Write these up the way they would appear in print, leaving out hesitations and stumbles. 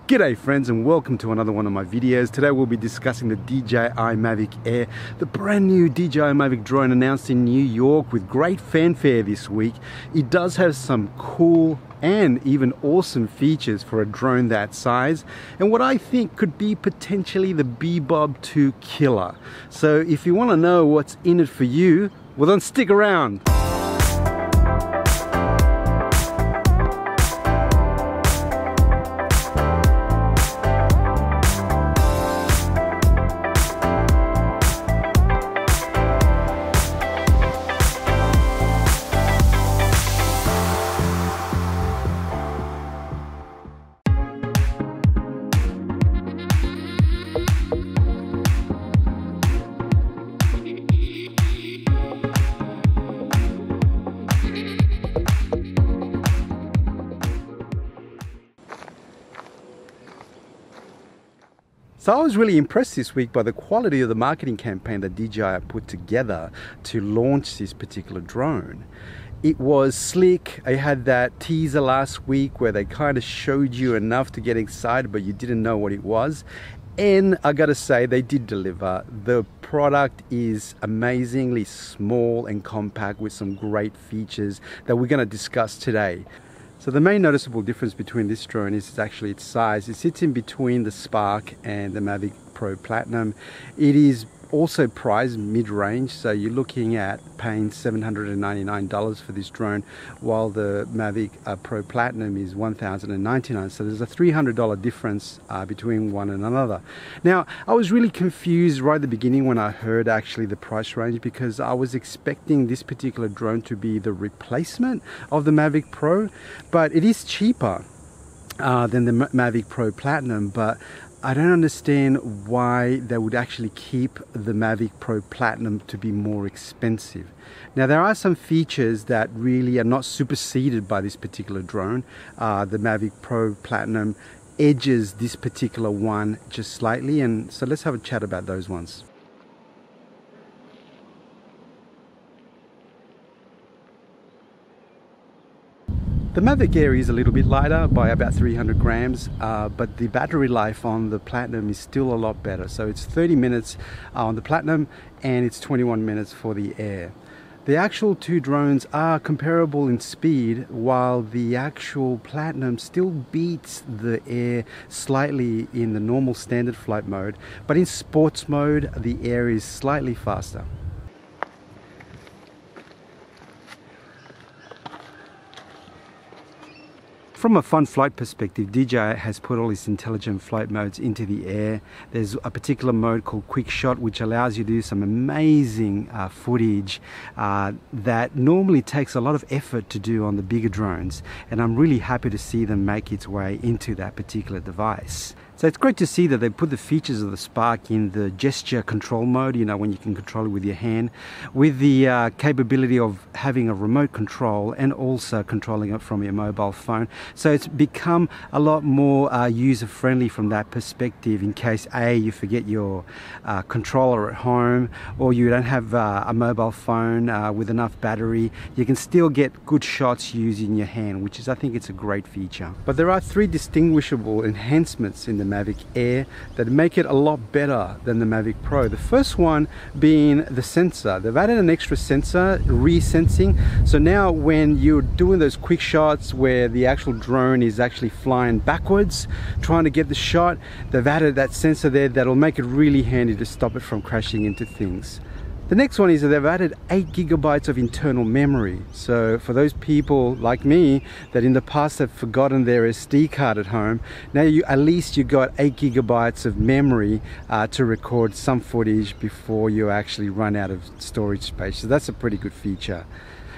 G'day friends and welcome to another one of my videos. Today we'll be discussing the DJI Mavic Air, the brand new DJI Mavic drone announced in New York with great fanfare this week. It does have some cool and even awesome features for a drone that size, and what I think could be potentially the Bebob 2 killer. So if you want to know what's in it for you, well then stick around. So I was really impressed this week by the quality of the marketing campaign that DJI put together to launch this particular drone. It was slick. I had that teaser last week where they kind of showed you enough to get excited, but you didn't know what it was. And I gotta say, they did deliver. The product is amazingly small and compact with some great features that we're gonna discuss today. So the main noticeable difference between this drone is actually its size. It sits in between the Spark and the Mavic Pro Platinum. It is also priced mid-range, so you're looking at paying $799 for this drone, while the Mavic Pro Platinum is $1,099. So there's a $300 difference between one and another. Now, I was really confused right at the beginning when I heard actually the price range, because I was expecting this particular drone to be the replacement of the Mavic Pro, but it is cheaper than the Mavic Pro Platinum. But I don't understand why they would actually keep the Mavic Pro Platinum to be more expensive. Now, there are some features that really are not superseded by this particular drone. The Mavic Pro Platinum edges this particular one just slightly, and so let's have a chat about those ones. The Mavic Air is a little bit lighter by about 300 grams, but the battery life on the Platinum is still a lot better. So it's 30 minutes on the Platinum and it's 21 minutes for the Air. The actual two drones are comparable in speed, while the actual Platinum still beats the Air slightly in the normal standard flight mode, but in sports mode the Air is slightly faster. From a fun flight perspective, DJI has put all its intelligent flight modes into the Air. There's a particular mode called Quick Shot, which allows you to do some amazing footage that normally takes a lot of effort to do on the bigger drones. And I'm really happy to see them make its way into that particular device. So it's great to see that they put the features of the Spark in the gesture control mode, you know, when you can control it with your hand, with the capability of having a remote control and also controlling it from your mobile phone. So it's become a lot more user-friendly from that perspective, in case A, you forget your controller at home, or you don't have a mobile phone with enough battery. You can still get good shots using your hand, which is, I think it's a great feature. But there are three distinguishable enhancements in the Mavic Air that make it a lot better than the Mavic Pro. The first one being the sensor. They've added an extra sensor, re-sensing. So now when you're doing those quick shots where the actual drone is actually flying backwards, trying to get the shot, they've added that sensor there that'll make it really handy to stop it from crashing into things. The next one is that they've added 8 gigabytes of internal memory. So for those people like me that in the past have forgotten their SD card at home, now at least you got 8 gigabytes of memory to record some footage before you actually run out of storage space. So that's a pretty good feature.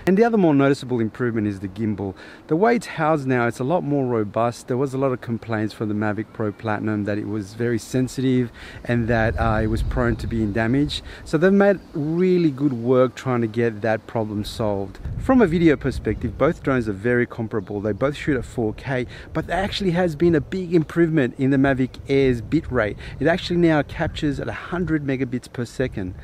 And the other more noticeable improvement is the gimbal. The way it's housed now, it's a lot more robust. There was a lot of complaints from the Mavic Pro Platinum that it was very sensitive and that it was prone to being damaged. So they've made really good work trying to get that problem solved. From a video perspective, both drones are very comparable. They both shoot at 4K, but there actually has been a big improvement in the Mavic Air's bitrate. It actually now captures at 100 megabits per second.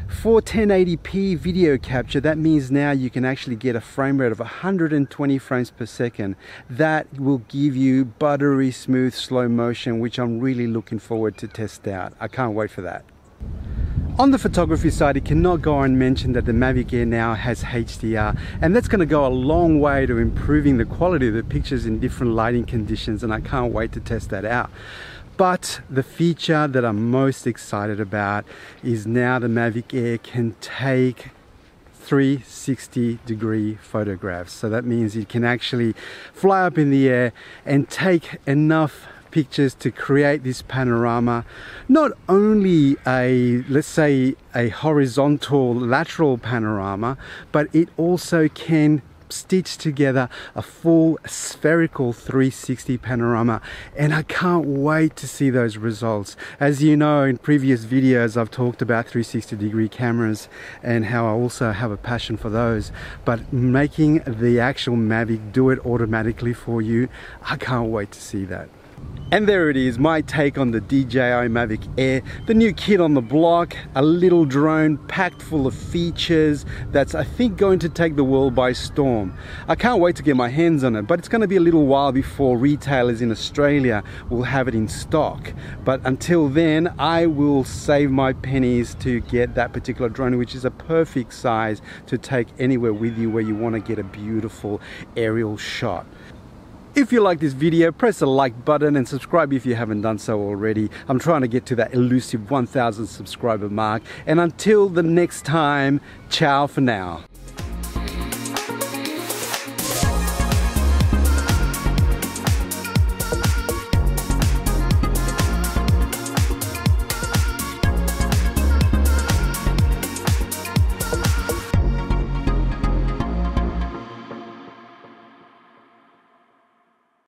For 1080p video capture, that means now you can actually get a frame rate of 120 frames per second. That will give you buttery smooth slow motion, which I'm really looking forward to test out. I can't wait for that. On the photography side, it cannot go unmentioned that the Mavic Air now has HDR, and that's going to go a long way to improving the quality of the pictures in different lighting conditions, and I can't wait to test that out. But the feature that I'm most excited about is now the Mavic Air can take 360-degree photographs. So that means it can actually fly up in the air and take enough pictures to create this panorama, not only let's say a horizontal lateral panorama, but it also can stitch together a full spherical 360 panorama, and I can't wait to see those results. As you know, in previous videos I've talked about 360-degree cameras and how I also have a passion for those, but making the actual Mavic do it automatically for you, I can't wait to see that. And there it is, my take on the DJI Mavic Air, the new kid on the block, a little drone packed full of features that's, I think, going to take the world by storm. I can't wait to get my hands on it, but it's going to be a little while before retailers in Australia will have it in stock. But until then, I will save my pennies to get that particular drone, which is a perfect size to take anywhere with you where you want to get a beautiful aerial shot. If you like this video, press the like button and subscribe if you haven't done so already. I'm trying to get to that elusive 1,000 subscriber mark. And until the next time, ciao for now.